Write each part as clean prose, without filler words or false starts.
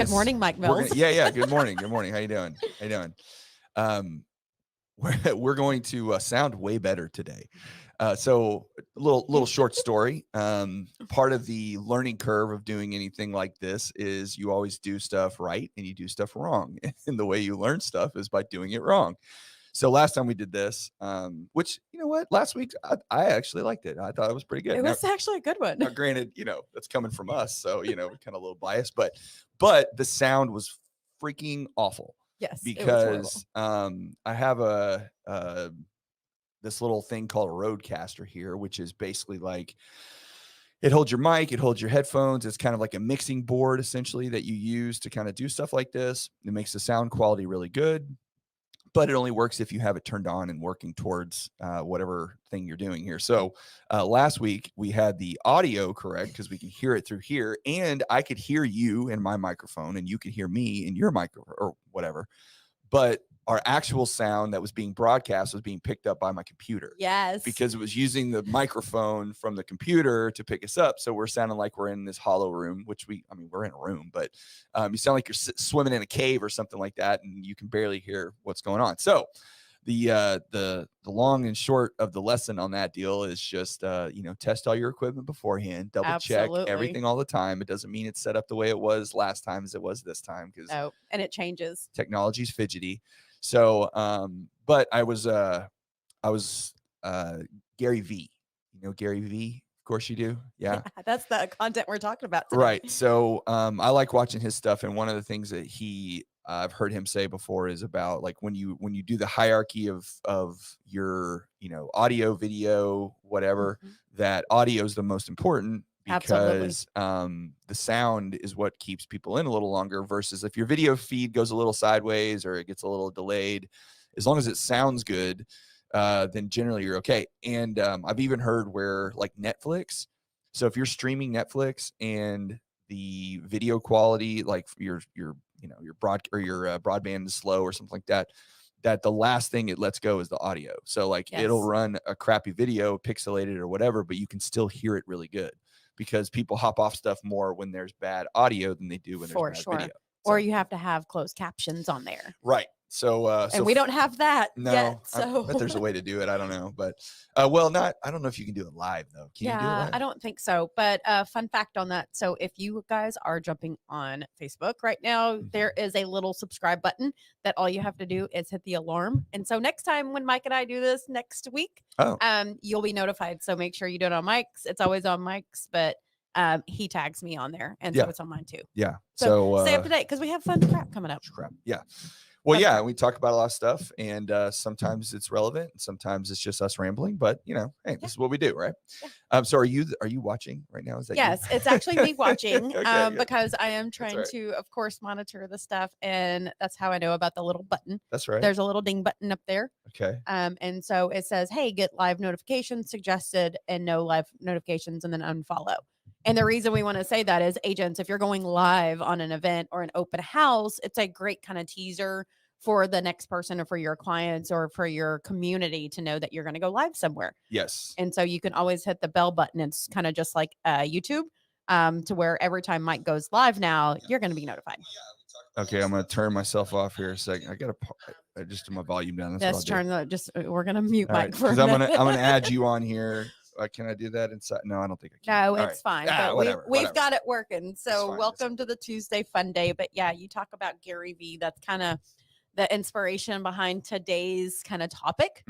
Good morning, Mike Mills. Yeah. Good morning. Good morning. How you doing? We're going to sound way better today. So a little short story. Part of the learning curve of doing anything like this is you always do stuff right and you do stuff wrong. And the way you learn stuff is by doing it wrong. So last time we did this, which, you know what, last week, I actually liked it. I thought it was pretty good. It was actually a good one. Now, granted, that's coming from us. So, we're kind of a little biased, but the sound was freaking awful. Yes. Because I have this little thing called a Rodecaster here, which is basically like, it holds your mic, it holds your headphones. It's kind of like a mixing board, essentially, that you use to kind of do stuff like this. It makes the sound quality really good. But it only works if you have it turned on and working towards whatever thing you're doing here. So last week we had the audio correct because we can hear it through here, and I could hear you in my microphone, and you could hear me in your microphone or whatever. But our actual sound that was being broadcast was being picked up by my computer. Yes. Because it was using the microphone from the computer to pick us up. So we're sounding like we're in this hollow room, which we're in a room, but you sound like you're swimming in a cave or something like that, and you can barely hear what's going on. So the long and short of the lesson on that deal is just test all your equipment beforehand, double check everything all the time. It doesn't mean it's set up the way it was last time as it was this time, because and it changes. Technology's fidgety. So but I was Gary V. You know Gary V? Of course you do. Yeah. That's the content we're talking about today. Right. So I like watching his stuff, and one of the things that I've heard him say before is about, like, when you do the hierarchy of your audio, video, whatever, that audio is the most important, because the sound is what keeps people in a little longer, versus if your video feed goes a little sideways or it gets a little delayed, as long as it sounds good, then generally you're okay. And I've even heard where, like, Netflix, so if you're streaming Netflix and the video quality, like your broadband is slow or something like that, that the last thing it lets go is the audio. So like it'll run a crappy video, pixelated or whatever, but you can still hear it really good, because people hop off stuff more when there's bad audio than they do when there's bad video. So, or you have to have closed captions on there. Right. So, and we don't have that yet. So I bet there's a way to do it. I don't know, but I don't know if you can do it live though. Can you do it live? I don't think so. But fun fact on that. So if you guys are jumping on Facebook right now, there is a little subscribe button that all you have to do is hit the alarm. And so next time when Mike and I do this next week, you'll be notified. So make sure you do it on Mike's. It's always on Mike's, but he tags me on there, and so it's on mine too. Yeah. So stay up to date, because we have fun crap coming up. Yeah. Well, we talk about a lot of stuff, and sometimes it's relevant, and sometimes it's just us rambling. But hey, this is what we do, right? Yeah. So are you watching right now? Is that yes? It's actually me watching, because I am trying to, of course, monitor the stuff, and that's how I know about the little button. That's right. There's a little ding button up there. Okay. And so it says, "Hey, get live notifications suggested, and no live notifications, and then unfollow." And the reason we want to say that is, agents, if you're going live on an event or an open house, it's a great kind of teaser for the next person or for your clients or for your community to know that you're going to go live somewhere. Yes. And so you can always hit the bell button. It's kind of just like YouTube, to where every time Mike goes live now, you're going to be notified. Okay, I'm going to turn myself off here a second. I got to just turn my volume down. We're going to mute Mike for a minute. minute. I'm going to add you on here. Can I do that inside? No, I don't think I can. No, it's fine. But we've got it working. So welcome to the Tuesday Fun Day. But yeah, you talk about Gary V. That's kind of the inspiration behind today's kind of topic.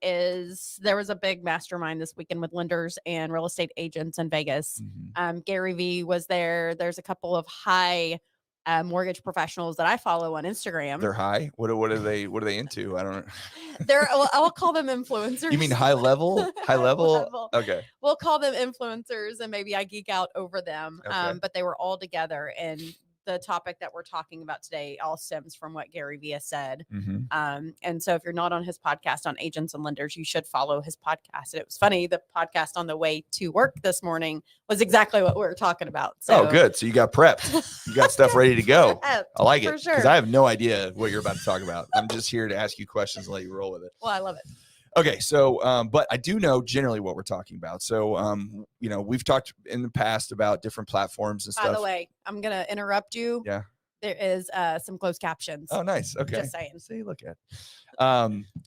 Is there was a big mastermind this weekend with lenders and real estate agents in Vegas. Gary V was there. There's a couple of high mortgage professionals that I follow on Instagram. They're high. What are they into? I don't know. I'll call them influencers. You mean high level? High level? Okay. We'll call them influencers, and maybe I geek out over them. Okay. But they were all together, and the topic that we're talking about today all stems from what Gary Vee said. And so if you're not on his podcast on agents and lenders, you should follow his podcast. And it was funny, the podcast on the way to work this morning was exactly what we were talking about. So, good. So you got prepped. You got stuff ready to go. I like it. For sure. Because I have no idea what you're about to talk about. I'm just here to ask you questions and let you roll with it. Well, I love it. Okay, so but I do know generally what we're talking about. So you know, we've talked in the past about different platforms and stuff. By the way, I'm gonna interrupt you. Yeah. There is some closed captions. Oh, nice. Okay. Just saying. See, look at.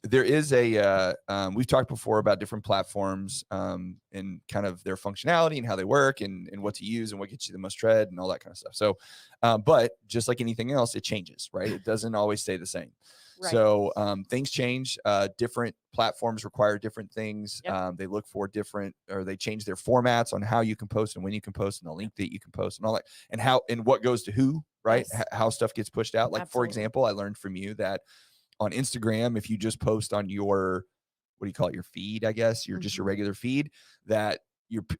There is a we've talked before about different platforms and kind of their functionality and how they work and what to use and what gets you the most tread and all that kind of stuff. So but just like anything else, it changes, right? It doesn't always stay the same. Right. So things change. Different platforms require different things. Yep. They look for different, or they change their formats on how you can post and when you can post and the link that you can post and all that, and how and what goes to who, right? Yes. How stuff gets pushed out. Like, absolutely. For example, I learned from you that on Instagram, if you just post on your, what do you call it, your feed, I guess, just your regular feed, that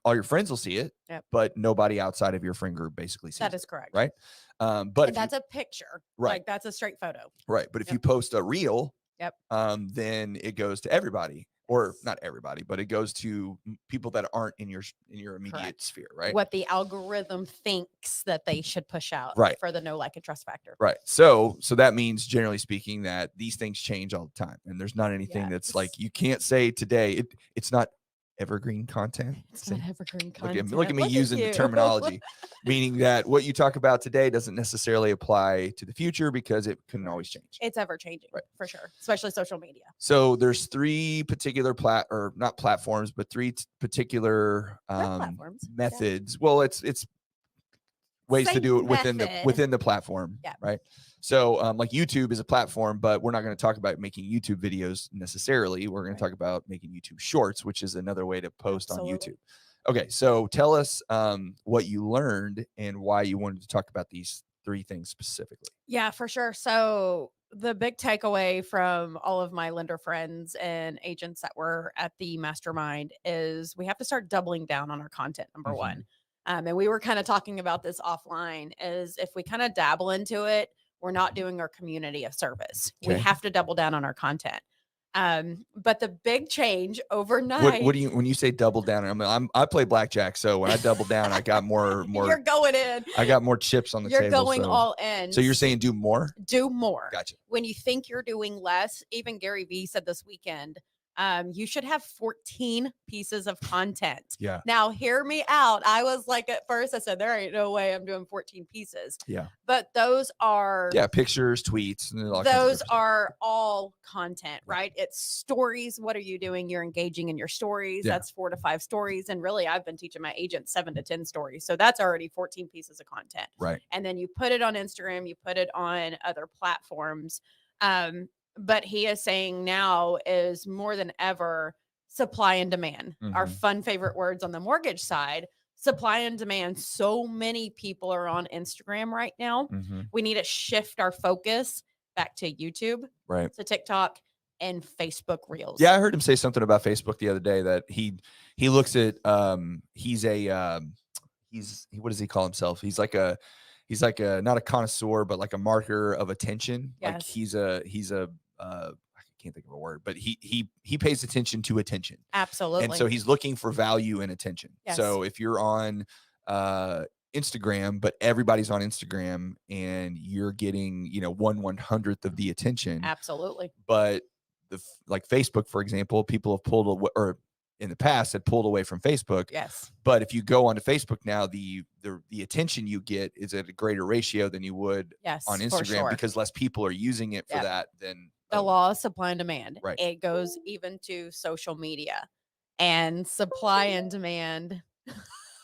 all your friends will see it, yep. but nobody outside of your friend group basically sees it. That is correct. Right. But that's a picture, right? Like that's a straight photo, right? But if you post a reel, yep, then it goes to everybody, or not everybody, but it goes to people that aren't in your immediate correct. Sphere, right? What the algorithm thinks that they should push out, right? For the know, like, and trust factor, right? So that means, generally speaking, that these things change all the time, and there's not anything that's like you can't say today. It's not evergreen content. It's not evergreen content. Look at me using the terminology, meaning that what you talk about today doesn't necessarily apply to the future because it can always change. It's ever changing, right. For sure, especially social media. So there's three particular not platforms, but three particular methods. Yeah. Well, it's ways same to do it within the platform, yeah. Right? So like YouTube is a platform, but we're not going to talk about making YouTube videos necessarily. We're going to talk about making YouTube shorts, which is another way to post absolutely. On YouTube. Okay, so tell us what you learned and why you wanted to talk about these three things specifically. Yeah, for sure. So the big takeaway from all of my lender friends and agents that were at the mastermind is we have to start doubling down on our content, number mm-hmm. one. And we were kind of talking about this offline, is if we kind of dabble into it, we're not doing our community a service. Okay. We have to double down on our content. But the big change overnight. What do you, when you say double down? I play blackjack, so when I double down, I got more. You're going in. I got more chips on the table. You're going all in. So you're saying do more? Do more. Gotcha. When you think you're doing less, even Gary Vee said this weekend, you should have 14 pieces of content. Yeah. Now, hear me out. I was like, at first, I said, there ain't no way I'm doing 14 pieces. Yeah. But those are. Yeah, pictures, tweets. And all those are all content, right? It's stories. What are you doing? You're engaging in your stories. Yeah. That's 4 to 5 stories. And really, I've been teaching my agents 7 to 10 stories. So that's already 14 pieces of content. Right. And then you put it on Instagram, you put it on other platforms. But he is saying now is more than ever supply and demand. Mm-hmm. Our fun favorite words on the mortgage side, supply and demand. So many people are on Instagram right now. Mm-hmm. We need to shift our focus back to YouTube, right, to TikTok and Facebook Reels. Yeah, I heard him say something about Facebook the other day that he looks at he's what does he call himself? He's like a not a connoisseur, but like a marker of attention. Yes. Like he's a I can't think of a word, but he pays attention to attention. Absolutely. And so he's looking for value in attention. Yes. So if you're on Instagram, but everybody's on Instagram and you're getting, 1/100th of the attention. Absolutely. But like Facebook, for example, people have pulled away, or in the past had pulled away from Facebook. Yes. But if you go onto Facebook now, the attention you get is at a greater ratio than you would on Instagram, because less people are using it for that than the law of supply and demand. Right. It goes even to social media and supply and demand.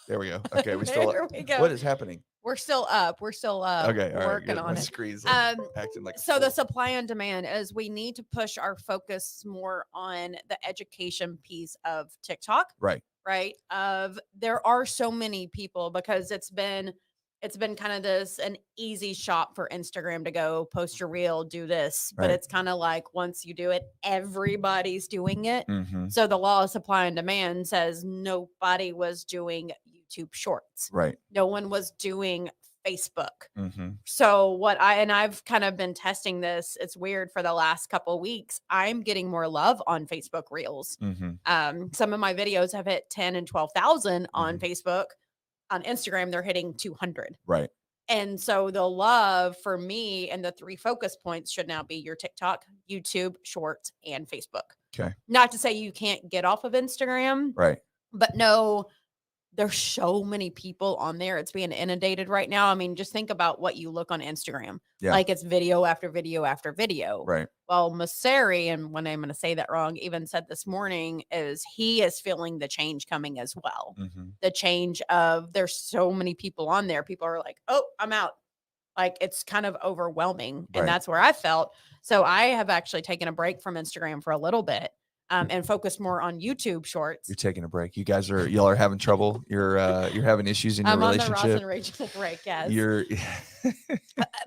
There we go. Okay. We go. What is happening? We're still up. Okay. All working right, on my it. Screen's acting like so the supply and demand is we need to push our focus more on the education piece of TikTok. Right. Right. There are so many people, because it's been kind of an easy shop for Instagram to go post your reel, do this, but it's kind of like once you do it, everybody's doing it. Mm-hmm. So the law of supply and demand says nobody was doing YouTube Shorts. Right. No one was doing Facebook. Mm-hmm. So I've kind of been testing this. It's weird, for the last couple of weeks, I'm getting more love on Facebook Reels. Mm-hmm. Some of my videos have hit 10 and 12,000 on Facebook. On Instagram, they're hitting 200. Right. And so the love for me and the 3 focus points should now be your TikTok, YouTube, Shorts, and Facebook. Okay. Not to say you can't get off of Instagram. Right. But no, there's so many people on there. It's being inundated right now. I mean, just think about what you look on Instagram. Yeah. Like it's video after video after video. Right. Well, Masari, and when I'm going to say that wrong, even said this morning is he is feeling the change coming as well. Mm-hmm. The change of there's so many people on there. People are like, oh, I'm out. Like it's kind of overwhelming. Right. And that's where I felt. So I have actually taken a break from Instagram for a little bit. And focus more on YouTube Shorts. You're taking a break. Y'all are having trouble. You're having issues in your relationship. I'm on the Ross and Rachel break. Yes.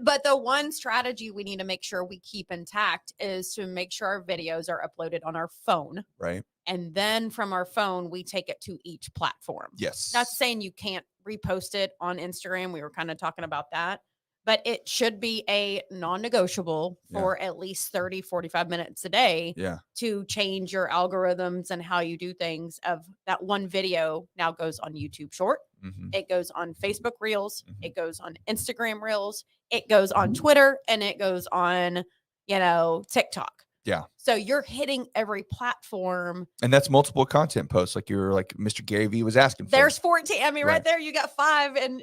But the one strategy we need to make sure we keep intact is to make sure our videos are uploaded on our phone. Right. And then from our phone, we take it to each platform. Yes. Not saying you can't repost it on Instagram. We were kind of talking about that. But it should be a non-negotiable for at least 30, 45 minutes a day to change your algorithms and how you do things. Of that one video now goes on YouTube Short. Mm-hmm. It goes on Facebook Reels. Mm-hmm. It goes on Instagram Reels. It goes on Twitter, and it goes on, TikTok. Yeah. So you're hitting every platform. And that's multiple content posts like Mr. Gary Vee was asking for. There's 14. I mean, right there, you got 5 and,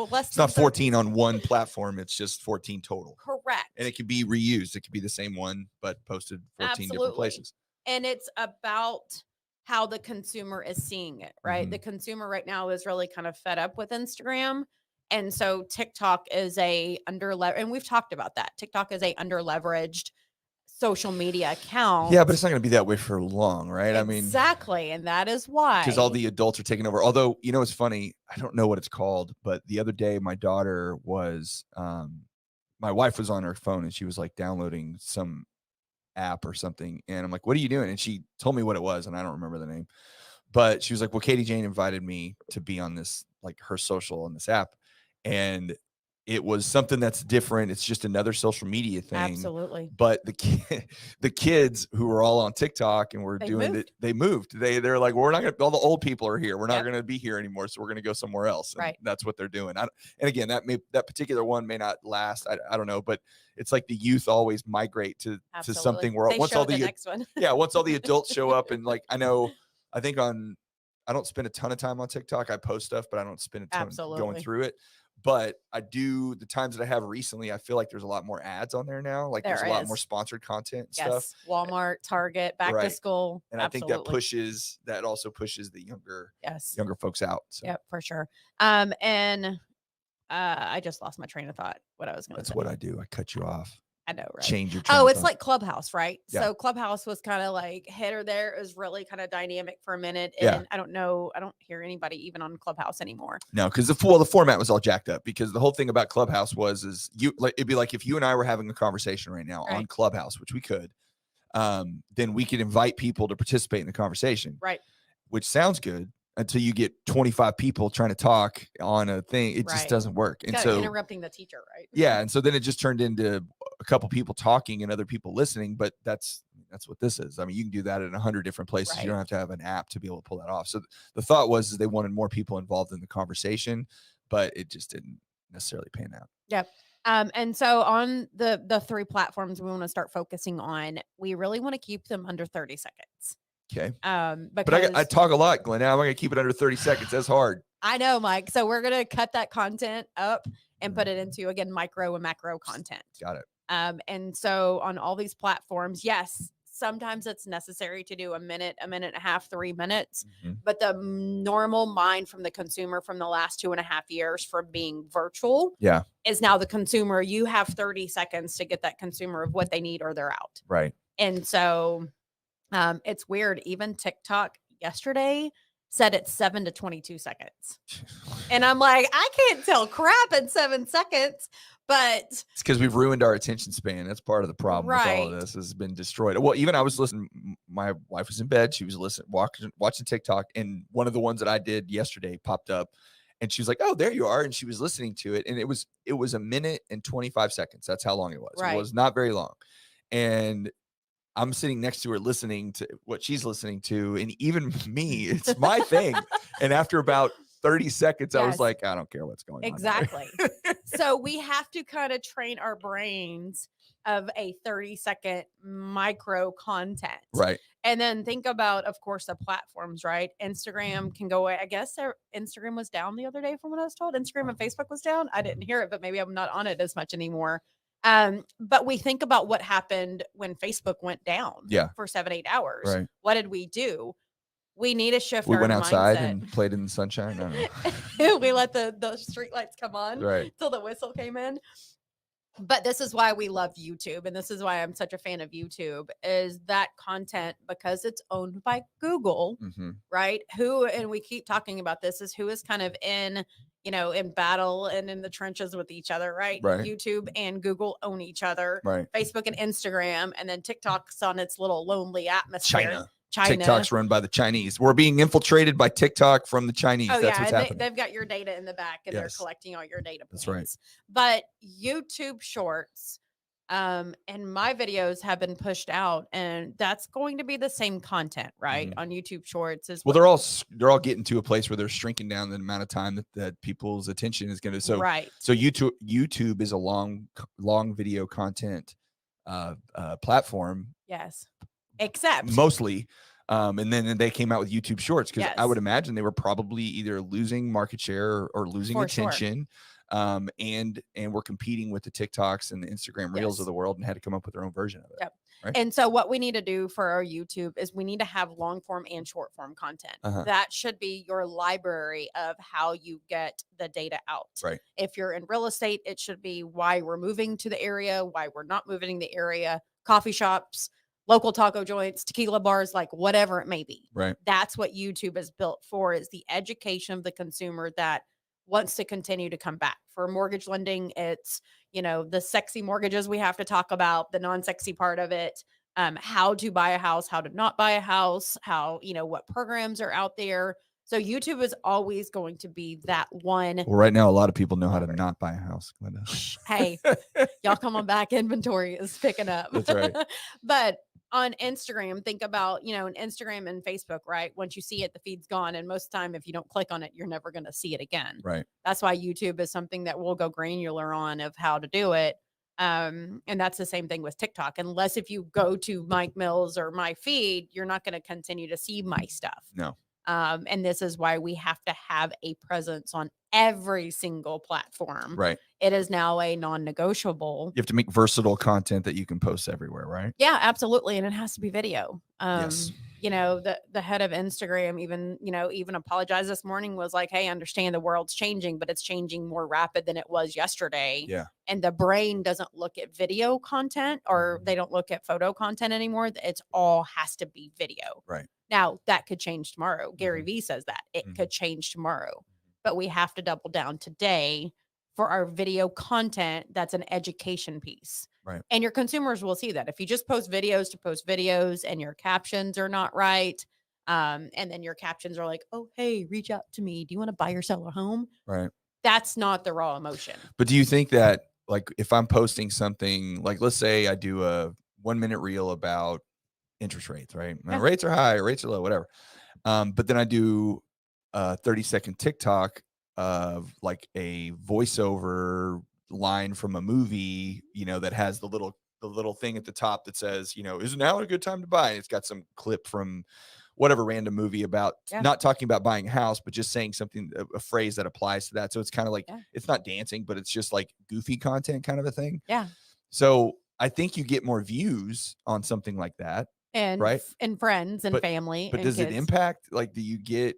less. It's not 14 on one platform. It's just 14 total. Correct. And it could be reused. It could be the same one, but posted 14 different places. And it's about how the consumer is seeing it, right? Mm-hmm. The consumer right now is really kind of fed up with Instagram. And so TikTok is and we've talked about that. TikTok is a under-leveraged social media account. Yeah, but it's not going to be that way for long, right? Exactly. And that is why. Because all the adults are taking over. Although, it's funny. I don't know what it's called, but the other day my daughter was, my wife was on her phone and she was like downloading some app or something. And I'm like, what are you doing? And she told me what it was. And I don't remember the name, but she was like, well, Katie Jane invited me to be on this, like her social on this app. And it was something that's different. It's just another social media thing. Absolutely. But the kids who were all on TikTok and were doing it, they moved. They're like, well, we're not going to, all the old people are here. We're not going to be here anymore. So we're going to go somewhere else. And right. That's what they're doing. And again, that particular one may not last. I don't know, but it's like the youth always migrate to something where once all the next one. once all the adults show up and like, I don't spend a ton of time on TikTok. I post stuff, but I don't spend a ton going through it. But I do, the times that I have recently, I feel like there's a lot more ads on there now. Like there's a lot more sponsored content and stuff. Walmart, Target, back to school. And I think that also pushes the younger folks out. So. Yep, for sure. And I just lost my train of thought. What I was going to say. That's what I do. I cut you off. I know, right? Change your train of it's thought. like Clubhouse, right? Yeah. So Clubhouse was kind of like here there. It was really kind of dynamic for a minute. And I don't know. I don't hear anybody even on Clubhouse anymore. No, because the format was all jacked up, because the whole thing about Clubhouse it'd be like if you and I were having a conversation right now on Clubhouse, which we could, then we could invite people to participate in the conversation. Right. Which sounds good until you get 25 people trying to talk on a thing. It just doesn't work. And so interrupting the teacher, right? Yeah. And so then it just turned into a couple people talking and other people listening, but that's what this is. I mean, you can do that in 100 different places. Right. You don't have to have an app to be able to pull that off. So the thought was they wanted more people involved in the conversation, but it just didn't necessarily pan out. Yep. And so on the 3 platforms we want to start focusing on, we really want to keep them under 30 seconds. Okay. But I talk a lot, Glenda. I'm going to keep it under 30 seconds. That's hard. I know, Mike. So we're going to cut that content up and put it into, again, micro and macro content. Got it. And so on all these platforms, yes, sometimes it's necessary to do a minute and a half, 3 minutes, but the normal mind from the consumer from the last 2.5 years from being virtual is now the consumer. You have 30 seconds to get that consumer of what they need or they're out. Right. And so it's weird. Even TikTok yesterday said it's 7 to 22 seconds. And I'm like, I can't tell crap in 7 seconds, but it's because we've ruined our attention span. That's part of the problem with all of this. Has been destroyed. Well, even I was listening, my wife was in bed. She was watching TikTok. And one of the ones that I did yesterday popped up and she was like, oh, there you are. And she was listening to it. And it was 1 minute and 25 seconds. That's how long it was. Right. It was not very long. And I'm sitting next to her listening to what she's listening to. And even me, it's my thing. And after about 30 seconds, I was Yes. like, I don't care what's going on. Exactly. So we have to kind of train our brains of a 30-second micro content. Right. And then think about, of course, the platforms, right? Instagram can go away. I guess Instagram was down the other day from what I was told. Instagram and Facebook was down. I didn't hear it, but maybe I'm not on it as much anymore. But we think about what happened when Facebook went down for 7-8 hours. Right. What did we do? We need to shift We our went outside mindset. and played in the sunshine. I don't know. We let the street lights come on till the whistle came in. But this is why we love YouTube, and this is why I'm such a fan of YouTube, is that content, because it's owned by Google, right? And we keep talking about this, is who is kind of in battle and in the trenches with each other, right? YouTube and Google own each other. Facebook and Instagram, and then TikTok's on its little lonely atmosphere. China. TikTok's run by the Chinese. We're being infiltrated by TikTok from the Chinese. Oh, That's what's happening. They've got your data in the back, and they're collecting all your data points. That's right. But YouTube Shorts, and my videos have been pushed out, and that's going to be the same content, right? On YouTube Shorts as well. They're all getting to a place where they're shrinking down the amount of time that people's attention is going to. So So YouTube is a long video content platform. Yes. Except mostly. And then they came out with YouTube Shorts, because I would imagine they were probably either losing market share or losing attention. And we're competing with the TikToks and the Instagram Reels of the world, and had to come up with their own version of it. Right? And so what we need to do for our YouTube is we need to have long form and short form content. That should be your library of how you get the data out. Right. If you're in real estate, it should be why we're moving to the area, why we're not moving to the area, coffee shops, local taco joints, tequila bars, like whatever it may be. Right. That's what YouTube is built for, is the education of the consumer that wants to continue to come back. For mortgage lending, it's, the sexy mortgages we have to talk about, the non-sexy part of it, how to buy a house, how to not buy a house, how, what programs are out there. So YouTube is always going to be that one. Well, right now, a lot of people know how to not buy a house, Glenda. Hey, y'all come on back. Inventory is picking up. That's right. But on Instagram, think about, in Instagram and Facebook, right? Once you see it, the feed's gone. And most of the time, if you don't click on it, you're never going to see it again. Right. That's why YouTube is something that we'll go granular on of how to do it. And that's the same thing with TikTok. Unless if you go to Mike Mills or my feed, you're not going to continue to see my stuff. No. And this is why we have to have a presence on every single platform. Right. It is now a non-negotiable. You have to make versatile content that you can post everywhere, right? Yeah, absolutely. And it has to be video. Yes. The head of Instagram even apologized this morning, was like, hey, I understand the world's changing, but it's changing more rapid than it was yesterday. Yeah. And the brain doesn't look at video content, or they don't look at photo content anymore. It's all has to be video. Right. Now that could change tomorrow. Gary Vee says that it could change tomorrow, but we have to double down today for our video content. That's an education piece. Right. And your consumers will see that. If you just post videos to post videos and your captions are not right, and then your captions are like, oh, hey, reach out to me. Do you want to buy or sell a home? Right. That's not the raw emotion. But do you think that, like, if I'm posting something, like, let's say I do a 1-minute reel about interest rates, right? Now, rates are high, rates are low, whatever. But then I do a 30-second TikTok of like a voiceover line from a movie, that has the little thing at the top that says, is now a good time to buy? And it's got some clip from whatever random movie about not talking about buying a house, but just saying something, a phrase that applies to that. So it's kind of like, it's not dancing, but it's just like goofy content kind of a thing. Yeah. So I think you get more views on something like that. And right. And friends and family. But and does kids. it impact, like, do you get,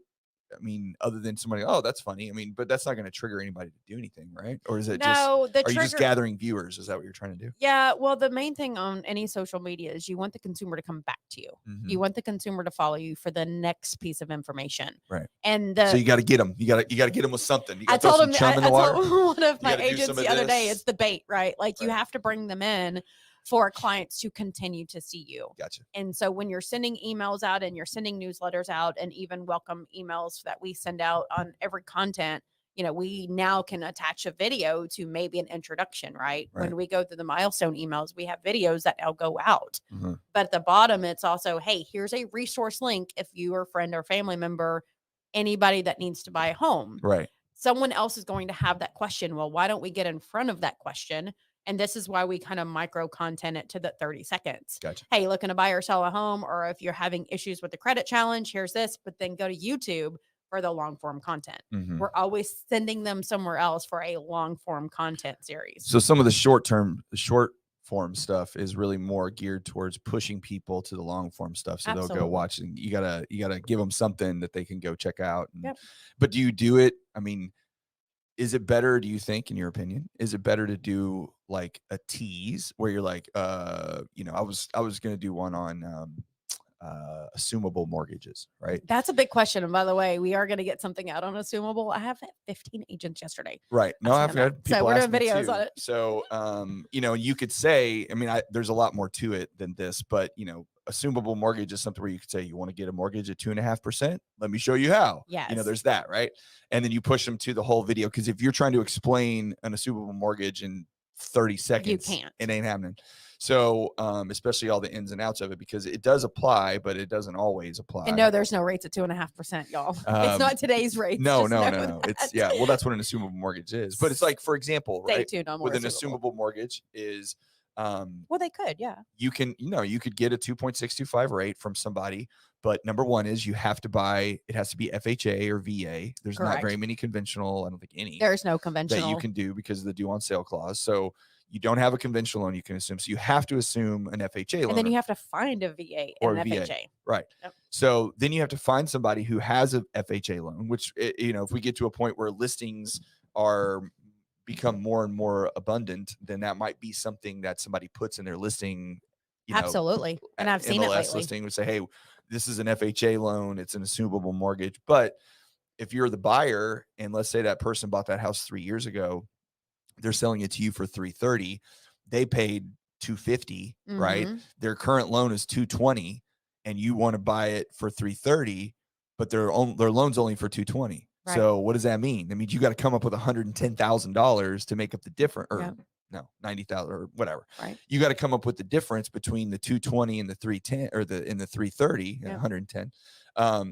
other than somebody, oh, that's funny. But that's not going to trigger anybody to do anything, right? Or is it are you just gathering viewers? Is that what you're trying to do? Yeah. Well, the main thing on any social media is you want the consumer to come back to you. You want the consumer to follow you for the next piece of information. Right. And so you got to get them. You got to get them with something. You got to throw some chum in the water. One of my agents the other day, it's the bait, right? Like you have to bring them in for clients to continue to see you. Gotcha. And so when you're sending emails out and you're sending newsletters out and even welcome emails that we send out on every content, we now can attach a video to maybe an introduction, right? When we go through the milestone emails, we have videos that now go out. But at the bottom, it's also, hey, here's a resource link if you or friend or family member anybody that needs to buy a home. Right. Someone else is going to have that question. Well, why don't we get in front of that question? And this is why we kind of micro content it to the 30 seconds. Gotcha. Hey, looking to buy or sell a home, or if you're having issues with the credit challenge, here's this, but then go to YouTube for the long form content. We're always sending them somewhere else for a long form content series. So some of the short form stuff is really more geared towards pushing people to the long form stuff. So they'll go watch, and you gotta give them something that they can go check out. And, but do you do it? I mean, is it better, do you think, in your opinion, is it better to do like a tease where you're like, I was going to do one on, assumable mortgages, right? That's a big question. And by the way, we are going to get something out on assumable. I have 15 agents yesterday. Right. No, I've got people. So we're doing videos on it. So, you could say, I mean, there's a lot more to it than this, but assumable mortgage is something where you could say, you want to get a mortgage at 2.5%. Let me show you how. Yes. There's that, right? And then you push them to the whole video. Cause if you're trying to explain an assumable mortgage in 30 seconds, you can't. It ain't happening. So, especially all the ins and outs of it, because it does apply, but it doesn't always apply. And no, there's no rates at 2.5%, y'all. It's not today's rates. No. It's well, that's what an assumable mortgage is. But it's like, for example, right? Stay tuned on more with an assumable mortgage is, well, they could, yeah. You can, you could get a 2.625 rate from somebody, but number one is you have to buy, it has to be FHA or VA. There's Correct. not very many conventional. I don't think any. There's no conventional that you can do because of the due on sale clause. So you don't have a conventional loan you can assume. So you have to assume an FHA loan. And then you have to find a VA or an FHA. Right. Yep. So then you have to find somebody who has a FHA loan, which, if we get to a point where listings become more and more abundant, then that might be something that somebody puts in their listing. Absolutely. And I've seen MLS it lately. Listing would say, hey, this is an FHA loan. It's an assumable mortgage. But if you're the buyer, and let's say that person bought that house 3 years ago, they're selling it to you for $330. They paid $250, right? Their current loan is $220, and you want to buy it for $330, but their loan's only for $220. Right. So what does that mean? That means you got to come up with $110,000 to make up the difference, or no, 90,000 or whatever. Right. You got to come up with the difference between the 220 and the 310, or the 330 and 110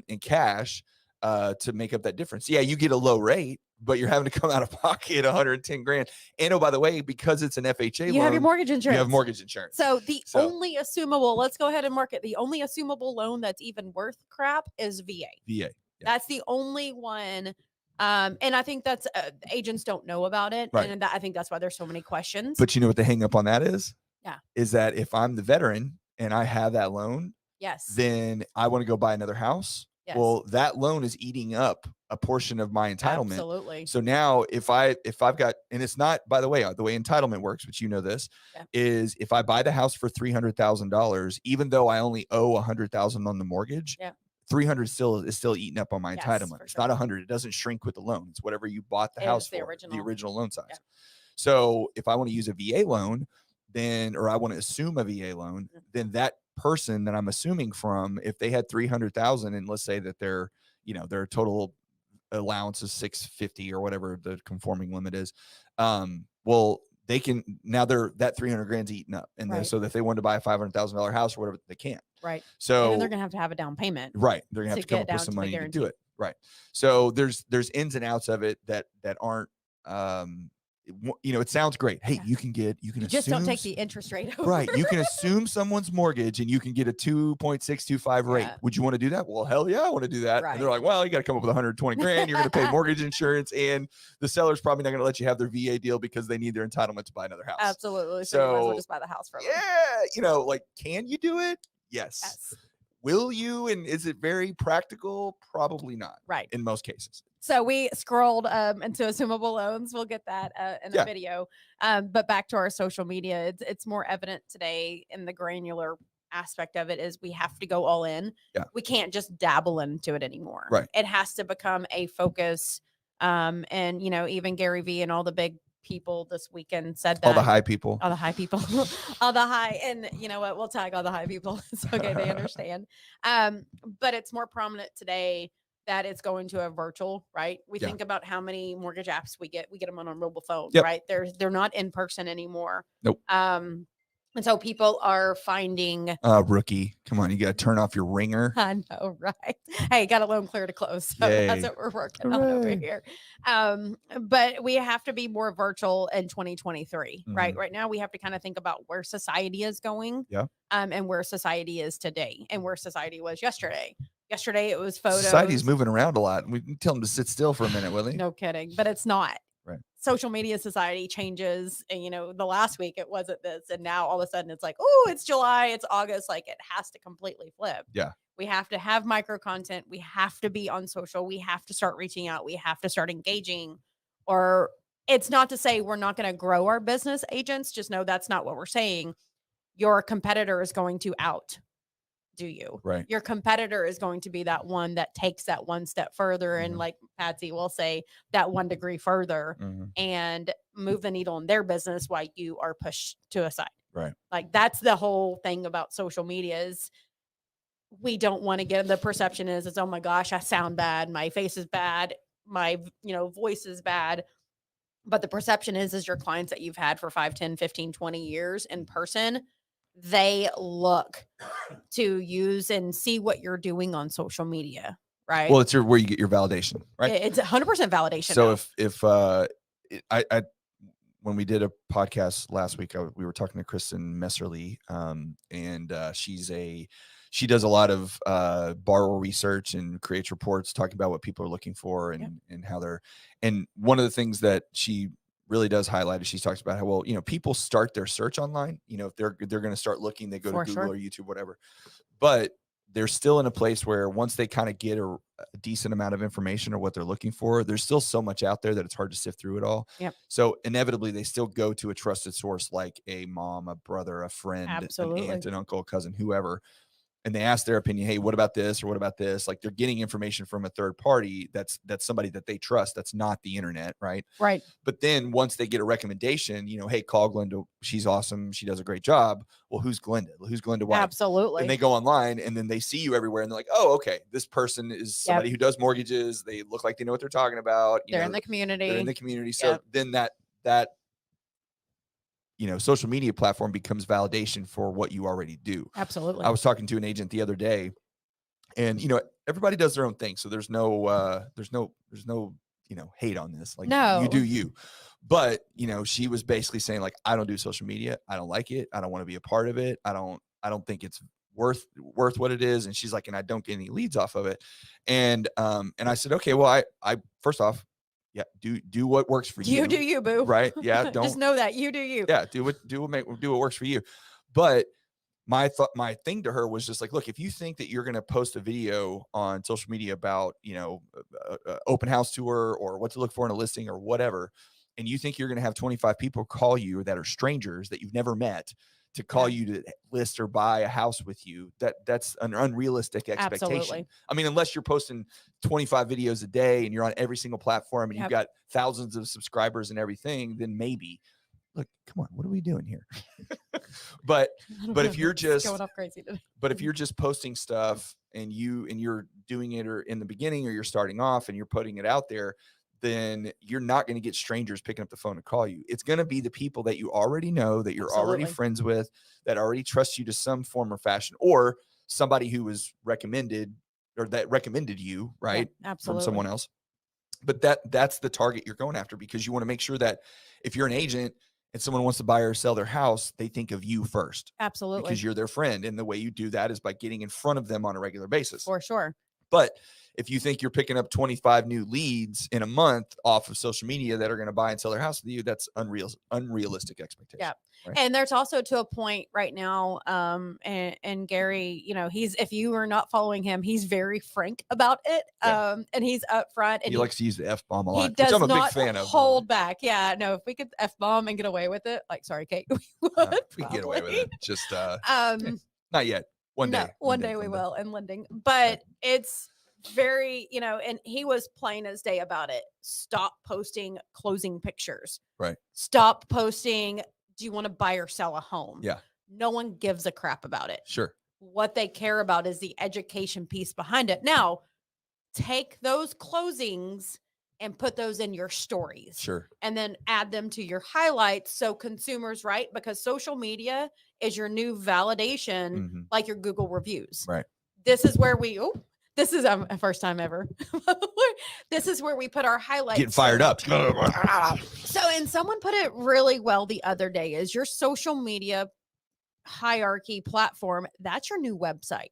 in cash to make up that difference. Yeah, you get a low rate, but you're having to come out of pocket 110 grand. And oh, by the way, because it's an FHA loan, you have your mortgage insurance. You have mortgage insurance. So only assumable, let's go ahead and mark it. The only assumable loan that's even worth crap is VA. VA. Yeah. That's the only one. And I think that's agents don't know about it. Right. And I think that's why there's so many questions. But you know what the hang up on that is? Yeah. Is that if I'm the veteran and I have that loan, yes, then I want to go buy another house. Yes. Well, that loan is eating up a portion of my entitlement. Absolutely. So now if I've got, and it's not, by the way, the way entitlement works, which this, is if I buy the house for $300,000, even though I only owe $100,000 on the mortgage, 300 is still eating up on my entitlement. It's not 100. It doesn't shrink with the loan. It's whatever you bought the house for, the original loan size. Yeah. So if I want to use a VA loan, then, or I want to assume a VA loan, then that person that I'm assuming from, if they had 300,000, and let's say that their total allowance is 650 or whatever the conforming limit is, well, they can, now that 300 grand's eaten up, and so that if they wanted to buy a $500,000 house or whatever, they can't. Right. So and then they're gonna have to have a down payment. Right. They're gonna have to come up with some money to do it. Right. So there's ins and outs of it that aren't, it sounds great. Hey, you just don't take the interest rate over. Right. You can assume someone's mortgage and you can get a 2.625 rate. Would you want to do that? Well, hell yeah, I want to do that. Right. And they're like, well, you got to come up with 120 grand. You're going to pay mortgage insurance, and the seller's probably not going to let you have their VA deal because they need their entitlement to buy another house. Absolutely. So you might as well just buy the house from them. Yeah. Can you do it? Yes. Will you? And is it very practical? Probably not. Right. In most cases. So we scrolled into assumable loans. We'll get that in the video. But back to our social media, it's more evident today in the granular aspect of it is we have to go all in. Yeah. We can't just dabble into it anymore. Right. It has to become a focus. And even Gary Vee and all the big people this weekend said that. All the high people. All the high people. All the high. And you know what? We'll tag all the high people. It's okay. They understand. But it's more prominent today that it's going to a virtual, right? We think about how many mortgage apps we get them on a mobile phone, right? They're not in person anymore. Nope. And so people are finding rookie. Come on, you got to turn off your ringer. I know, right? Hey, got a loan clear to close. So that's what we're working on over here. But we have to be more virtual in 2023, right? Right now we have to kind of think about where society is going. Yeah. And where society is today and where society was yesterday. Yesterday it was photos. Society's moving around a lot. We can tell them to sit still for a minute, will they? No kidding, but it's not. Right. Social media society changes, and the last week it wasn't this, and now all of a sudden it's like, oh, it's July, it's August, like it has to completely flip. Yeah. We have to have micro content. We have to be on social. We have to start reaching out. We have to start engaging. Or it's not to say we're not going to grow our business, agents. Just know that's not what we're saying. Your competitor is going to outdo you. Right. Your competitor is going to be that one that takes that one step further. And like Patsy will say, that 1 degree further and move the needle in their business while you are pushed to a side. Right. Like that's the whole thing about social media is we don't want to get the perception is it's, oh my gosh, I sound bad. My face is bad. My, voice is bad. But the perception is your clients that you've had for 5, 10, 15, 20 years in person, they look to use and see what you're doing on social media, right? Well, it's where you get your validation, right? It's 100% validation. So if I when we did a podcast last week, we were talking to Kristen Messerly, and she does a lot of borrower research and creates reports talking about what people are looking for and how they're. And one of the things that she really does highlight is she talks about how, well, people start their search online. If they're going to start looking, they go to Google or YouTube, whatever. But they're still in a place where once they kind of get a decent amount of information or what they're looking for, there's still so much out there that it's hard to sift through it all. Yep. So inevitably they still go to a trusted source like a mom, a brother, a friend, an aunt, an uncle, a cousin, whoever. And they ask their opinion. Hey, what about this? Or what about this? Like they're getting information from a third party. That's somebody that they trust. That's not the internet. Right. Right. But then once they get a recommendation, hey, call Glenda. She's awesome. She does a great job. Well, who's Glenda? Who's Glenda White? Absolutely. And they go online and then they see you everywhere and they're like, oh, okay, this person is somebody who does mortgages. They look like they know what they're talking about. They're in the community. They're in the community. So then that social media platform becomes validation for what you already do. Absolutely. I was talking to an agent the other day and, everybody does their own thing. So there's no hate on this. Like you do you, but she was basically saying like, I don't do social media. I don't like it. I don't want to be a part of it. I don't think it's worth what it is. And she's like, and I don't get any leads off of it. And I said, okay, well, I first off, do what works for you. You do you, boo. Right. Yeah. Don't just know that you do you. Yeah. Do what works for you. But my thing to her was just like, look, if you think that you're going to post a video on social media about, open house tour or what to look for in a listing or whatever, and you think you're going to have 25 people call you that are strangers that you've never met to call you to list or buy a house with you, that's an unrealistic expectation. Absolutely. I mean, unless you're posting 25 videos a day and you're on every single platform and you've got thousands of subscribers and everything, then maybe. Look, come on, what are we doing here? but if you're just going off crazy today. But if you're just posting stuff and you're doing it or in the beginning or you're starting off and you're putting it out there, then you're not going to get strangers picking up the phone to call you. It's going to be the people that you already know, that you're already friends with, that already trust you to some form or fashion, or somebody who was recommended or that recommended you, right? Yeah, absolutely. From someone else. But that's the target you're going after, because you want to make sure that if you're an agent and someone wants to buy or sell their house, they think of you first. Absolutely. Because you're their friend. And the way you do that is by getting in front of them on a regular basis. For sure. But if you think you're picking up 25 new leads in a month off of social media that are going to buy and sell their house with you, that's unrealistic expectation. Yeah. Right? And there's also to a point right now, and Gary, if you are not following him, he's very frank about it. And he's upfront. And he likes to use the F-bomb a lot, which I'm a big fan of. Hold back. Yeah. No, if we could F-bomb and get away with it, like, sorry, Kate, we would. We get away with it. Just not yet. One day. One day we will in lending. But it's very, and he was plain as day about it. Stop posting closing pictures. Right. Stop posting, do you want to buy or sell a home? Yeah. No one gives a crap about it. Sure. What they care about is the education piece behind it. Now, take those closings and put those in your stories. Sure. And then add them to your highlights. So consumers, right? Because social media is your new validation, like your Google reviews. Right. This is where this is a first time ever. This is where we put our highlights. Getting fired up. And someone put it really well the other day, is your social media hierarchy platform, that's your new website.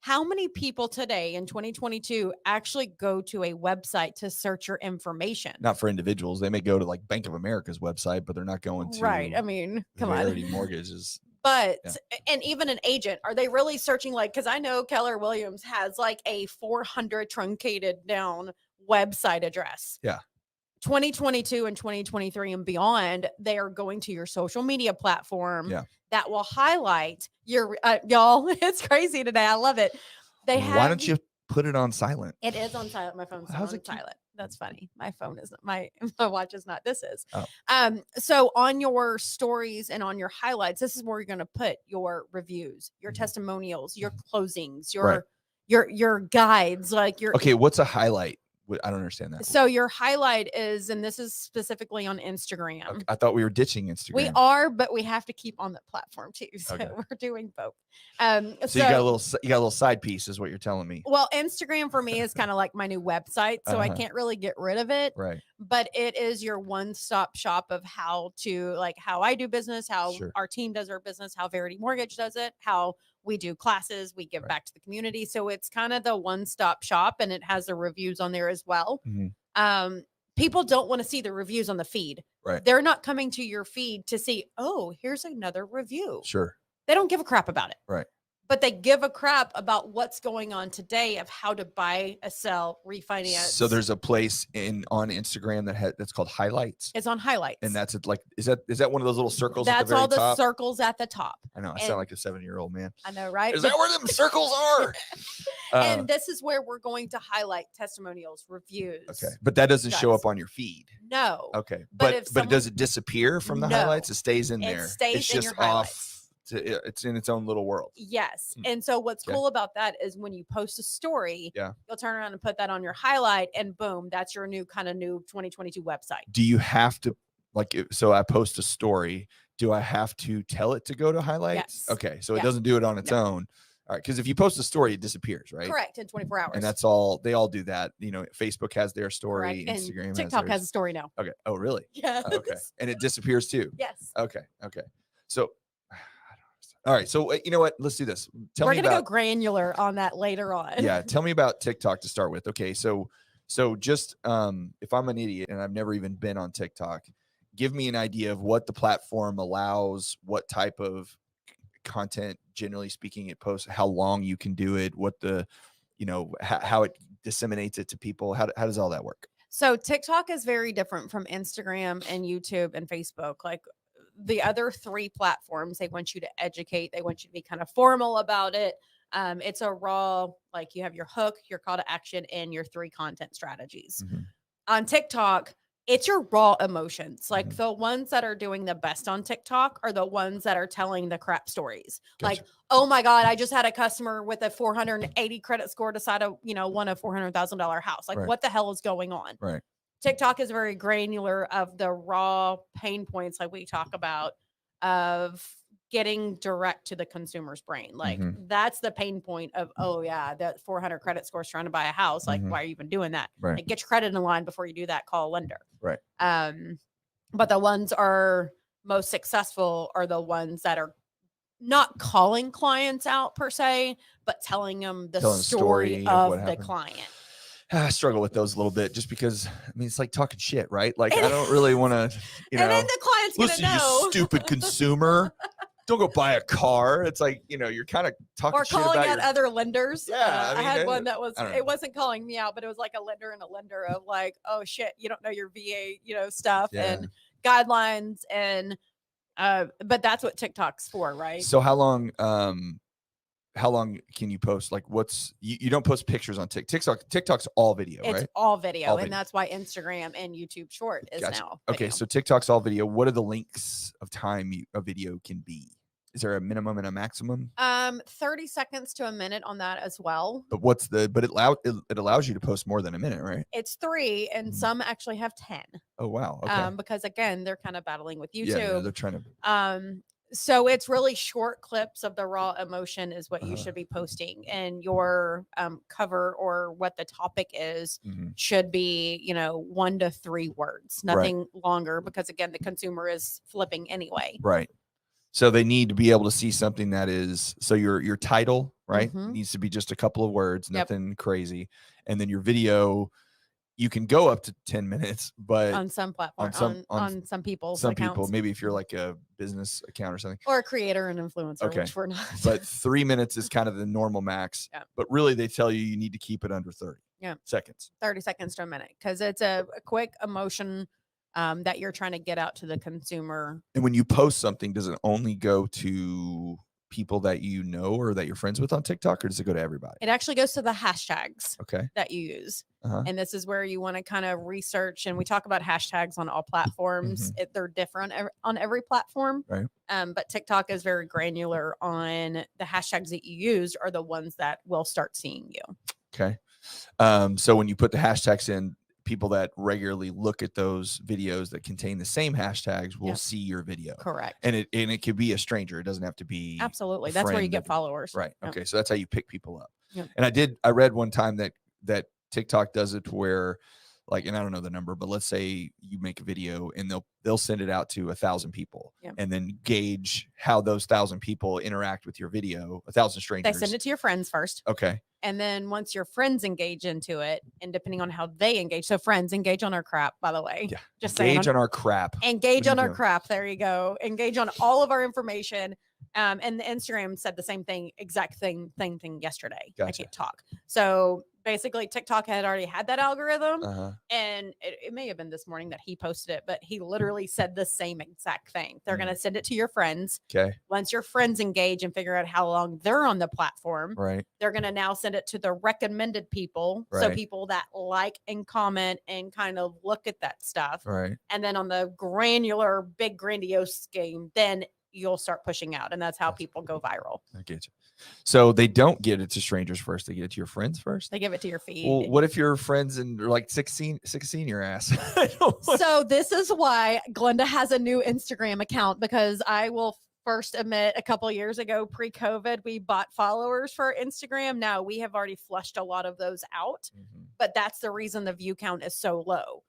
How many people today in 2022 actually go to a website to search your information? Not for individuals. They may go to like Bank of America's website, but they're not going to. Right. I mean, come Verity on. Mortgages. But, and even an agent, are they really searching? Like, because I know Keller Williams has like a 400 truncated down website address. Yeah. 2022 and 2023 and beyond, they are going to your social media platform that will highlight your, y'all, it's crazy today. I love it. Why don't you put it on silent? It is on silent. My phone's on silent. That's funny. My phone is my watch is not. This is. So on your stories and on your highlights, this is where you're going to put your reviews, your testimonials, your closings, your guides, like your. Okay, what's a highlight? I don't understand that. So your highlight is, and this is specifically on Instagram. Okay, I thought we were ditching Instagram. We are, but we have to keep on the platform too. So we're doing both. So you got a little side piece, is what you're telling me. Well, Instagram for me is kind of like my new website, so I can't really get rid of it. Right. But it is your one-stop shop of how I do business, how our team does our business, how Verity Mortgage does it, how we do classes, we give back to the community. So it's kind of the one-stop shop, and it has the reviews on there as well. People don't want to see the reviews on the feed. Right. They're not coming to your feed to see, oh, here's another review. Sure. They don't give a crap about it. Right. But they give a crap about what's going on today of how to buy, sell, refinance. So there's a place on Instagram that's called highlights. It's on highlights. And that's like, is that one of those little circles? That's at the very all the top? Circles at the top. I know. I sound like a 7-year-old man. I know, right? Is that where them circles are? And this is where we're going to highlight testimonials, reviews. Okay. But that doesn't show up on your feed. No. Okay. But does it disappear from the highlights? It stays in there. It stays in your highlights. It's in its own little world. Yes. And so what's cool about that is when you post a story, you'll turn around and put that on your highlight, and boom, that's your new 2022 website. Do you have to, so I post a story, do I have to tell it to go to highlights? Yes. Okay. So it doesn't do it on its own. All right. Because if you post a story, it disappears, right? Correct. In 24 hours. And that's all, they all do that. Facebook has their story. Correct. Instagram and TikTok has a story now. Okay. Oh, really? Yes. Okay. And it disappears too? Yes. Okay. So, all right. So you know what? Let's do this. We're going to go granular on that later on. Yeah. Tell me about TikTok to start with. Okay. So just if I'm an idiot and I've never even been on TikTok, give me an idea of what the platform allows, what type of content, generally speaking, it posts, how long you can do it, what the, how it disseminates it to people. How does all that work? So TikTok is very different from Instagram and YouTube and Facebook. Like the other three platforms, they want you to educate. They want you to be kind of formal about it. It's a raw, like you have your hook, your call to action, and your 3 content strategies. On TikTok, it's your raw emotions. Like the ones that are doing the best on TikTok are the ones that are telling the crap stories. Gotcha. Like, oh my God, I just had a customer with a 480 credit score decide to, want a $400,000 house. Like what the hell is going on? Right. TikTok is very granular of the raw pain points, like we talk about, of getting direct to the consumer's brain. Like that's the pain point of, oh yeah, that 400 credit score is trying to buy a house. Like, why are you even doing that? Right. Like, get your credit in line before you do that, call a lender. Right. But the ones are most successful are the ones that are not calling clients out per se, but telling them the story of the client. I struggle with those a little bit just because, it's like talking shit, right? Like, I don't really want to, and then the client's going to know. You stupid consumer. Don't go buy a car. It's like, you're kind of talking shit about calling out other lenders. Yeah. I had one that was, it wasn't calling me out, but it was like a lender of like, oh shit, you don't know your VA, stuff and guidelines. And, but that's what TikTok's for, right? So how long can you post? Like you don't post pictures on TikTok. TikTok's all video, right? It's all video. And that's why Instagram and YouTube Short is now video. Okay. So TikTok's all video. What are the lengths of time a video can be? Is there a minimum and a maximum? 30 seconds to a minute on that as well. But it allows you to post more than a minute, right? It's 3 and some actually have 10. Oh wow. Okay. Because again, they're kind of battling with YouTube. Yeah, they're trying to So it's really short clips of the raw emotion is what you should be posting, and your cover or what the topic is should be, 1 to 3 words, nothing longer, because again, the consumer is flipping anyway. Right. So they need to be able to see something that is, so your title, right, needs to be just a couple of words, nothing crazy. And then your video, you can go up to 10 minutes, but on some platform, on some people's some accounts. people, maybe if you're like a business account or something, or a creator and influencer, which we're not. But 3 minutes is kind of the normal max. But really, they tell you need to keep it under 30 seconds. 30 seconds to a minute, because it's a quick emotion that you're trying to get out to the consumer. And when you post something, does it only go to people that you know or that you're friends with on TikTok, or does it go to everybody? It actually goes to the hashtags that you use. And this is where you want to kind of research, and we talk about hashtags on all platforms. They're different on every platform. Right. But TikTok is very granular on the hashtags that you use are the ones that will start seeing you. Okay. So when you put the hashtags in, people that regularly look at those videos that contain the same hashtags will see your video. Correct. And it could be a stranger. It doesn't have to be absolutely. That's where you get followers. Right. Okay. So that's how you pick people up. And I read one time that TikTok does it where, like, and I don't know the number, but let's say you make a video and they'll send it out to 1,000 people and then gauge how those 1,000 people interact with your video. 1,000 strangers. They send it to your friends first. Okay. And then once your friends engage into it, and depending on how they engage, so friends engage on our crap, by the way. Yeah. Just engage on our crap. Engage on our crap. There you go. Engage on all of our information. And the Instagram said the same thing, exact thing yesterday. Gotcha. I can't talk. So basically TikTok had already had that algorithm, and it may have been this morning that he posted it, but he literally said the same exact thing. They're going to send it to your friends. Okay. Once your friends engage and figure out how long they're on the platform, they're going to now send it to the recommended people. So people that like and comment and kind of look at that stuff. Right. And then on the granular, big grandiose scheme, then you'll start pushing out, and that's how people go viral. I get you. So they don't get it to strangers first; they get it to your friends first. They give it to your feed. Well, what if your friends and they're like 16 your ass? So this is why Glenda has a new Instagram account, because I will first admit a couple years ago, pre-COVID, we bought followers for Instagram. Now we have already flushed a lot of those out, but that's the reason the view count is so low.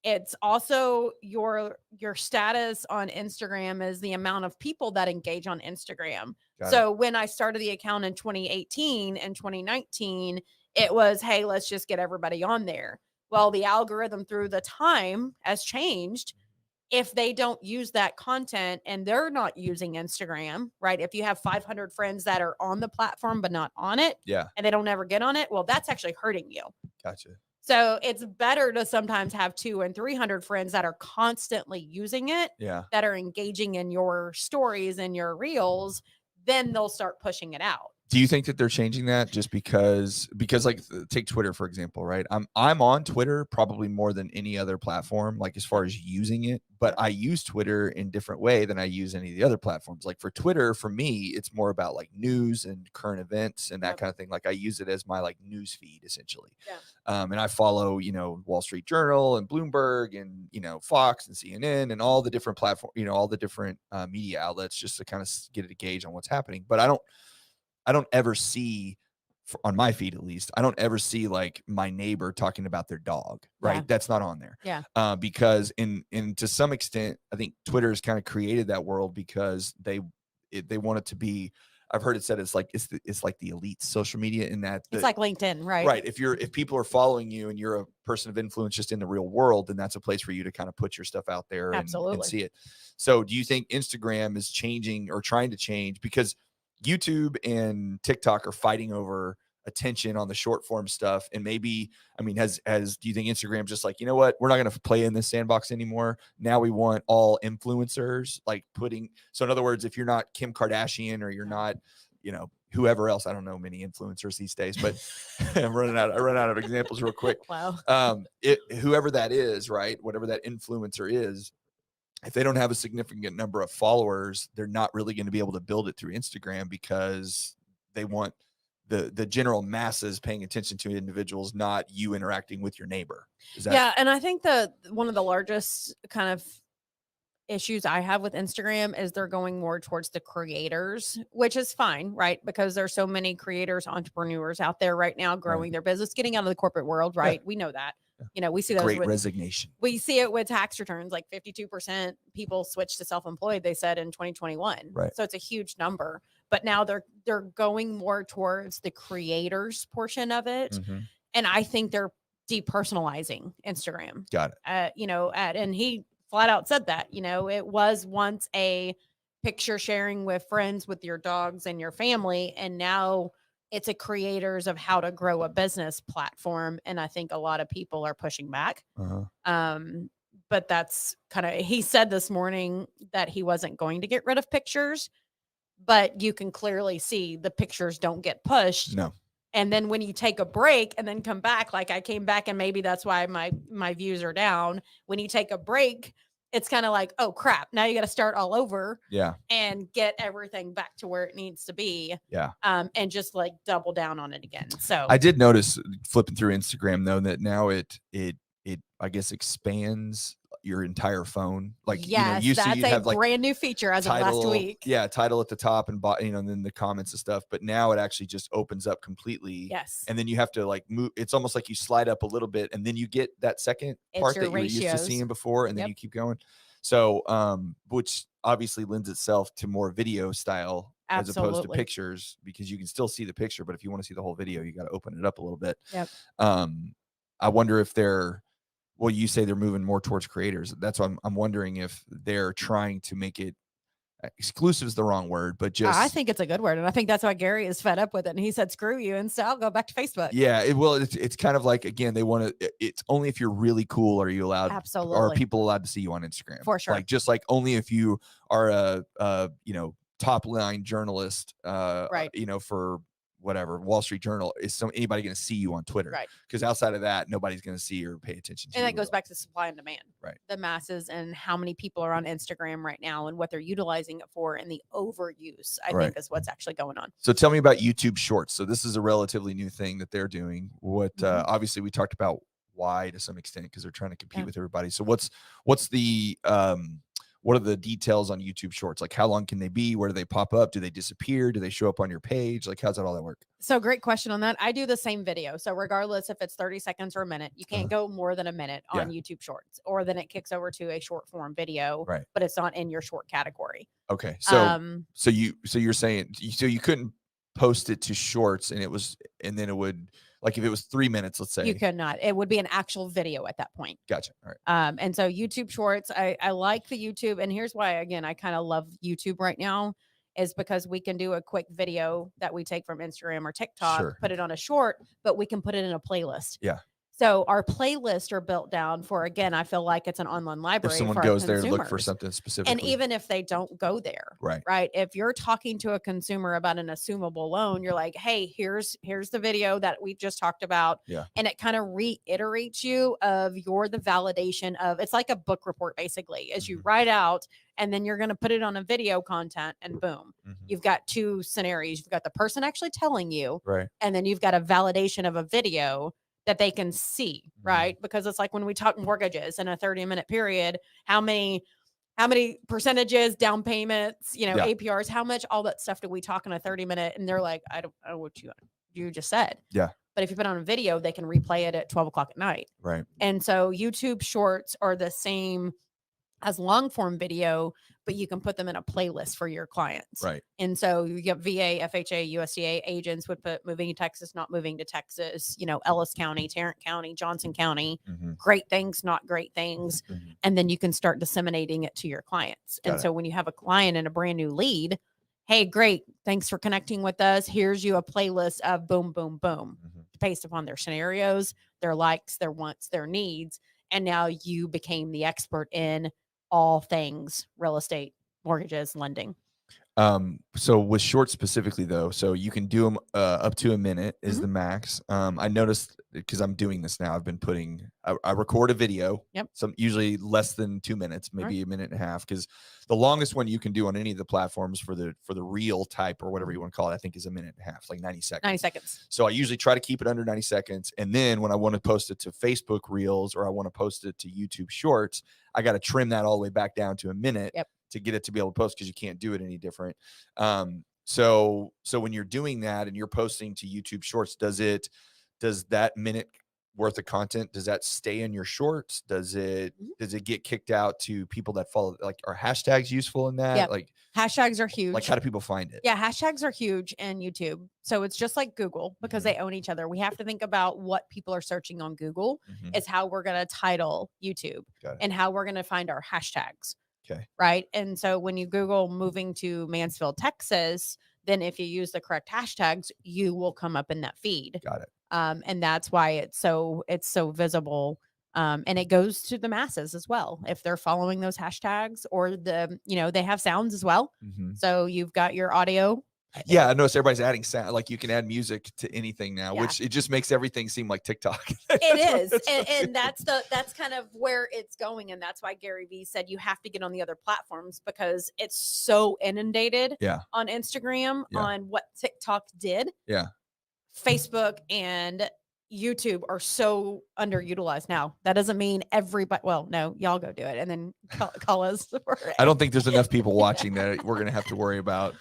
It's also your status on Instagram is the amount of people that engage on Instagram. So when I started the account in 2018 and 2019, it was, hey, let's just get everybody on there. Well, the algorithm through the time has changed. If they don't use that content and they're not using Instagram, right? If you have 500 friends that are on the platform but not on it, and they don't ever get on it, well, that's actually hurting you. Gotcha. So it's better to sometimes have 200 and 300 friends that are constantly using it, that are engaging in your stories and your reels, then they'll start pushing it out. Do you think that they're changing that just because like take Twitter, for example, right? I'm on Twitter probably more than any other platform, like as far as using it, but I use Twitter in different way than I use any of the other platforms. Like for Twitter, for me, it's more about like news and current events and that kind of thing. Like I use it as my like news feed essentially. And I follow, Wall Street Journal and Bloomberg and, Fox and CNN and all the different platforms, all the different media outlets just to kind of get a gauge on what's happening. But I don't ever see, on my feed at least, I don't ever see like my neighbor talking about their dog, right? That's not on there. Because in to some extent, I think Twitter has kind of created that world because they want it to be, I've heard it said it's like the elite social media in that it's like LinkedIn, right? Right. If people are following you and you're a person of influence just in the real world, then that's a place for you to kind of put your stuff out there and see it. So do you think Instagram is changing or trying to change? Because YouTube and TikTok are fighting over attention on the short form stuff. And maybe, do you think Instagram's just like, you know what, we're not going to play in this sandbox anymore. Now we want all influencers, like so in other words, if you're not Kim Kardashian or you're not, whoever else, I don't know many influencers these days, but I run out of examples real quick. Wow. Whoever that is, right? Whatever that influencer is, if they don't have a significant number of followers, they're not really going to be able to build it through Instagram because they want the general masses paying attention to individuals, not you interacting with your neighbor. And I think one of the largest kind of issues I have with Instagram is they're going more towards the creators, which is fine, right? Because there's so many creators, entrepreneurs out there right now growing their business, getting out of the corporate world, right? We know that. You know, we see those Great resignation. We see it with tax returns, like 52% people switched to self-employed, they said in 2021. Right. So it's a huge number. But now they're going more towards the creators portion of it. And I think they're depersonalizing Instagram. Got it. You know, and he flat out said that, you know, it was once a picture sharing with friends with your dogs and your family, and now it's a creators of how to grow a business platform. And I think a lot of people are pushing back. But that's kind of, he said this morning that he wasn't going to get rid of pictures, but you can clearly see the pictures don't get pushed. No. And then when you take a break and then come back, like I came back and maybe that's why my views are down. When you take a break, it's kind of like, oh crap, now you got to start all over. Yeah. And get everything back to where it needs to be. Yeah. And just like double down on it again. So I did notice flipping through Instagram though, that now it I guess expands your entire phone. Like, yes, you know, that's you'd have like brand new feature as title, of last week. Yeah, title at the top and and then the comments and stuff. But now it actually just opens up completely. Yes. And then you have to like move. It's almost like you slide up a little bit, and then you get that second part that you were used to seeing before, and then you keep going. So, which obviously lends itself to more video style as opposed to pictures, because you can still see the picture, but if you want to see the whole video, you got to open it up a little bit. Yep. I wonder if well, you say they're moving more towards creators. That's why I'm wondering if they're trying to make it exclusive is the wrong word, but just I think it's a good word, and I think that's why Gary is fed up with it. And he said, "Screw you," and so I'll go back to Facebook. Yeah, it's kind of like, again, they want to. It's only if you're really cool are you allowed. Absolutely. Are people allowed to see you on Instagram? For sure. Like just like only if you are a top line journalist, right? For whatever Wall Street Journal, is anybody going to see you on Twitter? Right. Because outside of that, nobody's going to see or pay attention to you. And that goes back to supply and demand. Right. The masses and how many people are on Instagram right now and what they're utilizing it for, and the overuse, I think, is what's actually going on. So tell me about YouTube Shorts. So this is a relatively new thing that they're doing. What obviously we talked about why to some extent, because they're trying to compete with everybody. So what's the what are the details on YouTube Shorts? Like, how long can they be? Where do they pop up? Do they disappear? Do they show up on your page? Like, how's that all that work? So great question on that. I do the same video. So regardless if it's 30 seconds or a minute, you can't go more than a minute on YouTube Shorts, or then it kicks over to a short form video, but it's not in your short category. Okay. So you're saying, so you couldn't post it to Shorts and then it would, like if it was 3 minutes, let's say. You could not. It would be an actual video at that point. Gotcha. All right. And so YouTube Shorts, I like the YouTube. And here's why, again, I kind of love YouTube right now, is because we can do a quick video that we take from Instagram or TikTok, put it on a short, but we can put it in a playlist. Yeah. So our playlists are built down for, again, I feel like it's an online library. If someone goes there to look for something specific. And even if they don't go there, right? If you're talking to a consumer about an assumable loan, you're like, hey, here's the video that we just talked about. Yeah. And it kind of reiterates you of you're the validation of, it's like a book report, basically, as you write out, and then you're going to put it on a video content, and boom, you've got two scenarios. You've got the person actually telling you, and then you've got a validation of a video that they can see, right? Because it's like when we talk mortgages in a 30-minute period, how many percentages, down payments, APRs, how much, all that stuff do we talk in a 30-minute? And they're like, I don't know what you just said. Yeah. But if you put on a video, they can replay it at 12 o'clock at night. Right. And so YouTube Shorts are the same as long form video, but you can put them in a playlist for your clients. Right. And so you get VA, FHA, USDA agents would put moving to Texas, not moving to Texas, Ellis County, Tarrant County, Johnson County, great things, not great things. And then you can start disseminating it to your clients. And so when you have a client and a brand new lead, hey, great, thanks for connecting with us. Here's you a playlist of boom, boom, boom, based upon their scenarios, their likes, their wants, their needs. And now you became the expert in all things real estate, mortgages, lending. So with shorts specifically though, so you can do them up to a minute is the max. I noticed because I'm doing this now, I've been I record a video. Yep. Some usually less than 2 minutes, maybe a minute and a half. Because the longest one you can do on any of the platforms for the reel type or whatever you want to call it, I think is a minute and a half, like 90 seconds. 90 seconds. So I usually try to keep it under 90 seconds. And then when I want to post it to Facebook Reels or I want to post it to YouTube Shorts, I got to trim that all the way back down to a minute. Yep. To get it to be able to post because you can't do it any different. So when you're doing that and you're posting to YouTube Shorts, does that minute worth of content, does that stay in your shorts? Does it get kicked out to people that follow? Like, are hashtags useful in that? Yep. Like hashtags are huge. Like, how do people find it? Yeah, hashtags are huge in YouTube. So it's just like Google because they own each other. We have to think about what people are searching on Google is how we're going to title YouTube and how we're going to find our hashtags. Okay. Right. And so when you Google moving to Mansfield, Texas, then if you use the correct hashtags, you will come up in that feed. Got it. And that's why it's so visible. And it goes to the masses as well. If they're following those hashtags or they have sounds as well. So you've got your audio. Yeah, I noticed everybody's adding sound. Like you can add music to anything now, which it just makes everything seem like TikTok. It is. And that's kind of where it's going. And that's why Gary Vee said you have to get on the other platforms because it's so inundated on Instagram on what TikTok did. Yeah. Facebook and YouTube are so underutilized now. That doesn't mean everybody. Well, no, y'all go do it and then call us. I don't think there's enough people watching that we're going to have to worry about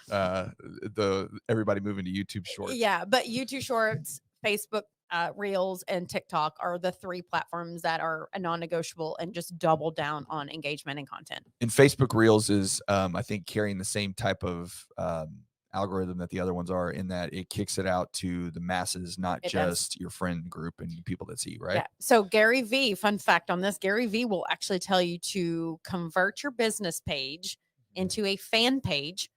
everybody moving to YouTube Shorts. Yeah, but YouTube Shorts, Facebook Reels, and TikTok are the 3 platforms that are a non-negotiable and just double down on engagement and content. And Facebook Reels is, I think, carrying the same type of algorithm that the other ones are in that it kicks it out to the masses, not just your friend group and people that see, right? Yeah. So Gary Vee, fun fact on this, Gary Vee will actually tell you to convert your business page into a fan page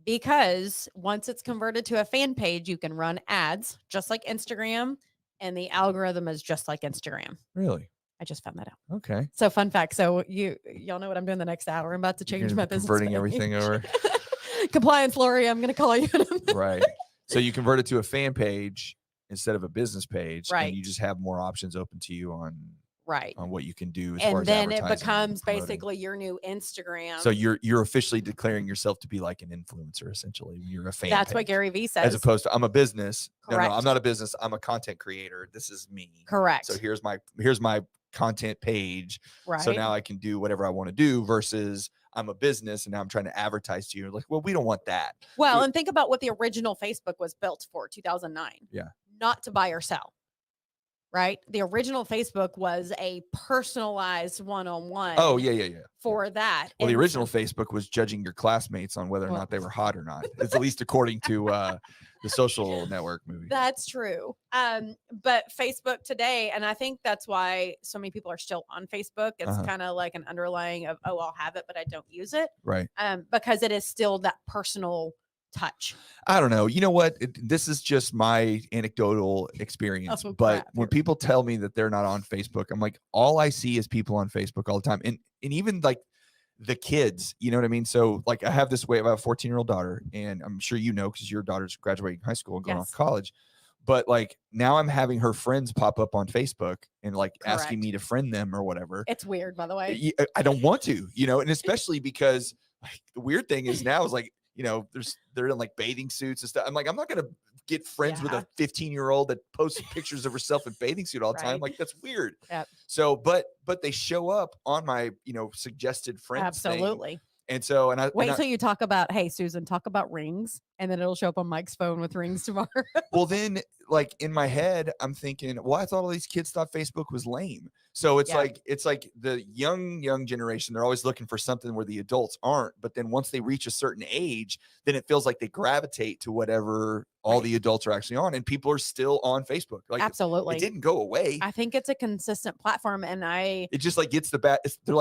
because once it's converted to a fan page, you can run ads just like Instagram and the algorithm is just like Instagram. Really? I just found that out. Okay. So fun fact. So y'all know what I'm doing the next hour. I'm about to change my business. Converting everything over. Compliance, Lori, I'm going to call you. Right. So you convert it to a fan page instead of a business page, and you just have more options open to you on what you can do. And then it becomes basically your new Instagram. So you're officially declaring yourself to be like an influencer, essentially. You're a fan. That's what Gary Vee says. As opposed to I'm a business. Correct. No, I'm not a business. I'm a content creator. This is me. Correct. So here's my content page. Right. So now I can do whatever I want to do versus I'm a business and now I'm trying to advertise to you. Like, well, we don't want that. Well, and think about what the original Facebook was built for, 2009. Yeah. Not to buy or sell. Right. The original Facebook was a personalized one-on-one. Oh, yeah. For that. Well, the original Facebook was judging your classmates on whether or not they were hot or not. It's at least according to the Social Network movie. That's true. But Facebook today, and I think that's why so many people are still on Facebook. It's kind of like an underlying of, I'll have it, but I don't use it. Right. Because it is still that personal touch. I don't know. You know what? This is just my anecdotal experience. When people tell me that they're not on Facebook, I'm like, all I see is people on Facebook all the time. And even like the kids, you know what I mean? So like I have a 14-year-old daughter, and I'm sure you know, because your daughter's graduating high school and going off to college. But like now I'm having her friends pop up on Facebook and like asking me to friend them or whatever. It's weird, by the way. I don't want to, and especially because like, the weird thing is now is like, they're in like bathing suits and stuff. I'm like, I'm not going to get friends with a 15-year-old that posts pictures of herself in bathing suit all the time. Like, that's weird. Yep. So, but they show up on my, suggested friends. Absolutely. Thing. And so, wait till you talk about, hey, Susan, talk about rings. And then it'll show up on Mike's phone with rings tomorrow. Well, then like in my head, I'm thinking, well, I thought all these kids thought Facebook was lame. So it's like the young generation, they're always looking for something where the adults aren't. But then once they reach a certain age, then it feels like they gravitate to whatever all the adults are actually on. And people are still on Facebook. Like, absolutely. It didn't go away. I think it's a consistent platform. And it just like gets the bat. They're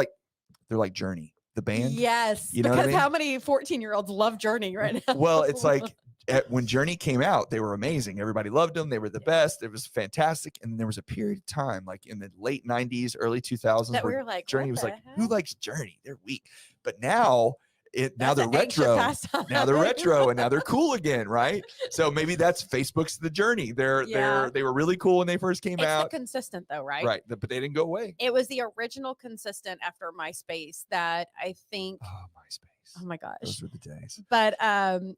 like Journey. The band. Yes. You know because how many 14-year-olds love Journey right now? Well, it's like when Journey came out, they were amazing. Everybody loved them. They were the best. It was fantastic. And there was a period of time, like in the late 90s, early 2000s, that we where were like, Journey was like, who likes Journey? They're weak. But now now they're retro. Now they're retro, and now they're cool again, right? So maybe that's Facebook's the journey. They were really cool when they first came out. It's the consistent though, right? Right, but they didn't go away. It was the original consistent after MySpace that I think. Oh, MySpace. Oh my gosh, those were the days. But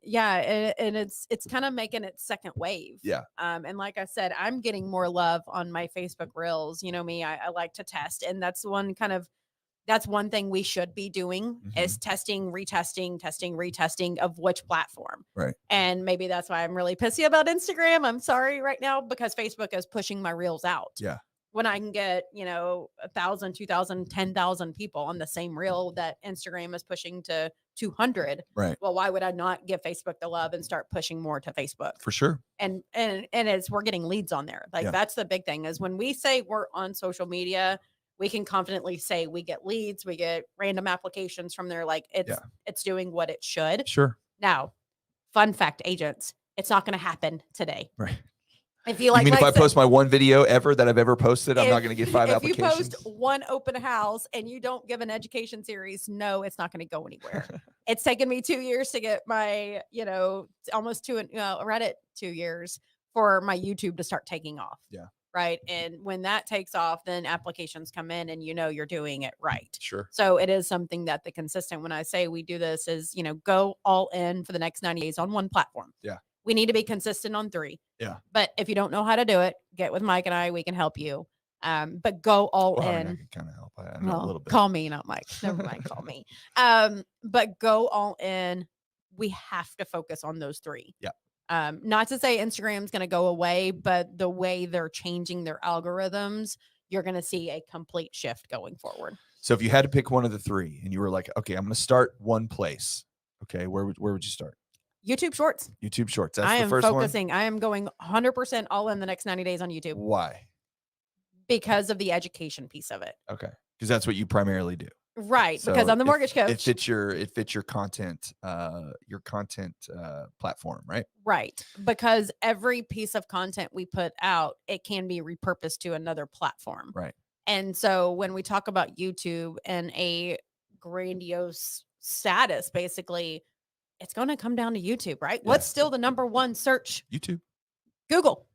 yeah, and it's kind of making its second wave. Yeah. And like I said, I'm getting more love on my Facebook Reels. You know me, I like to test, and that's one thing we should be doing is testing, retesting of which platform. Right. And maybe that's why I'm really pissy about Instagram. I'm sorry right now because Facebook is pushing my Reels out. Yeah. When I can get, 1,000, 2,000, 10,000 people on the same reel that Instagram is pushing to 200. Right. Well, why would I not give Facebook the love and start pushing more to Facebook? For sure. And we're getting leads on there. Like that's the big thing is when we say we're on social media, we can confidently say we get leads, we get random applications from there. Like it's doing what it should. Sure. Now, fun fact, agents, it's not going to happen today. Right. If you like, if I post my one video ever that I've ever posted, I'm not going to get 5 applications. If you post one open house and you don't give an education series, no, it's not going to go anywhere. It's taken me 2 years to get my, almost right at 2 years for my YouTube to start taking off. Yeah. Right. And when that takes off, then applications come in and you're doing it right. Sure. So it is something that the consistent, when I say we do this is, go all in for the next 90 days on one platform. Yeah. We need to be consistent on 3. Yeah. But if you don't know how to do it, get with Mike and I, we can help you. But go all in. I can kind of help. I know a little bit. Call me, not Mike. Never mind. Call me. But go all in. We have to focus on those 3. Yeah. Not to say Instagram's going to go away, but the way they're changing their algorithms, you're going to see a complete shift going forward. So if you had to pick one of the 3 and you were like, okay, I'm going to start one place. Okay. Where would you start? YouTube Shorts. YouTube Shorts. That's the first one. I am going 100% all in the next 90 days on YouTube. Why? Because of the education piece of it. Okay. Because that's what you primarily do. Right. So because I'm the mortgage coach. It fits your content, platform, right? Right. Because every piece of content we put out, it can be repurposed to another platform. Right. And so when we talk about YouTube and a grandiose status, basically, it's going to come down to YouTube, right? Yeah. What's still the number one search? YouTube. Google.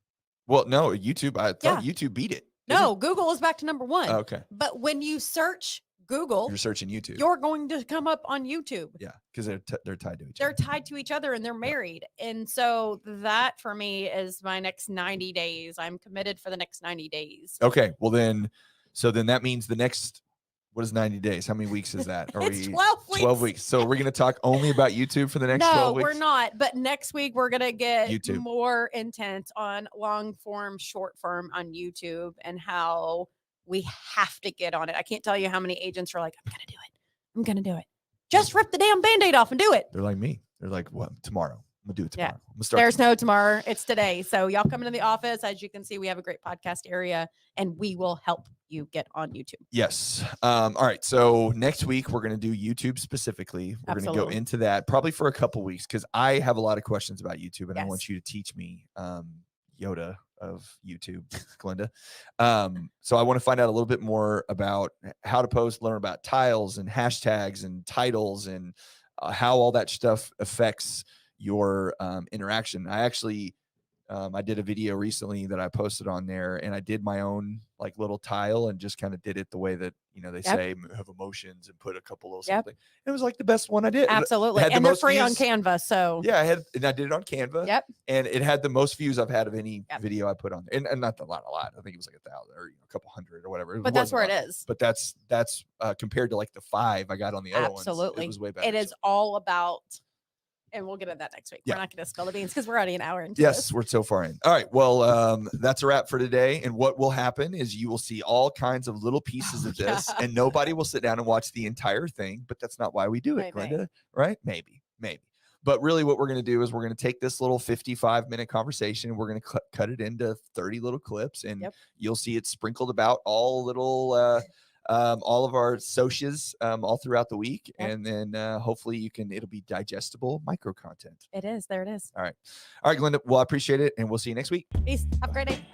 Well, no, YouTube. I thought YouTube beat it. No, Google is back to number 1. Oh, okay. But when you search Google, you're searching YouTube. You're going to come up on YouTube. Yeah, because they're tied to each other. They're tied to each other and they're married. And so that for me is my next 90 days. I'm committed for the next 90 days. Okay. Well, then that means the next, what is 90 days? How many weeks is that? It's 12 weeks. 12 weeks. So we're going to talk only about YouTube for the next 12 weeks? No, we're not. But next week, we're going to get YouTube. More intense on long form, short form on YouTube and how we have to get on it. I can't tell you how many agents are like, I'm going to do it. Just rip the damn Band-Aid off and do it. They're like me. They're like, what? Tomorrow. I'm going to do it tomorrow. Yeah. I'm gonna start There's no tomorrow. It's today. So y'all come into the office. As you can see, we have a great podcast area and we will help you get on YouTube. Yes. All right. So next week, we're going to do YouTube specifically. We're going to go into that probably for a couple weeks because I have a lot of questions about YouTube and I want you to teach me, Yoda of YouTube, Glenda. So I want to find out a little bit more about how to post, learn about tiles and hashtags and titles and how all that stuff affects your interaction. I actually, I did a video recently that I posted on there and I did my own like little tile and just kind of did it the way that, they say have emotions and put a couple little something. It was like the best one I did. Absolutely. And they're free on Canva. So yeah, I did it on Canva. Yep. And it had the most views I've had of any video I put on there. And not a lot. I think it was like 1,000 or a couple hundred or whatever. But that's where it is. But that's compared to like the 5 I got on the other ones. Absolutely. It was way better. It is all about. And we'll get into that next week. Yeah. We're not going to spill the beans because we're already an hour into Yes, this. We're so far in. All right. Well, that's a wrap for today. And what will happen is you will see all kinds of little pieces of this and nobody will sit down and watch the entire thing. But that's not why we do it, Glenda, right? Maybe. But really what we're going to do is we're going to take this little 55-minute conversation. We're going to cut it into 30 little clips and you'll see it sprinkled about all little all of our socials all throughout the week. And then hopefully it'll be digestible micro content. It is. There it is. All right, Glenda. Well, I appreciate it. And we'll see you next week. Peace. Have a great day.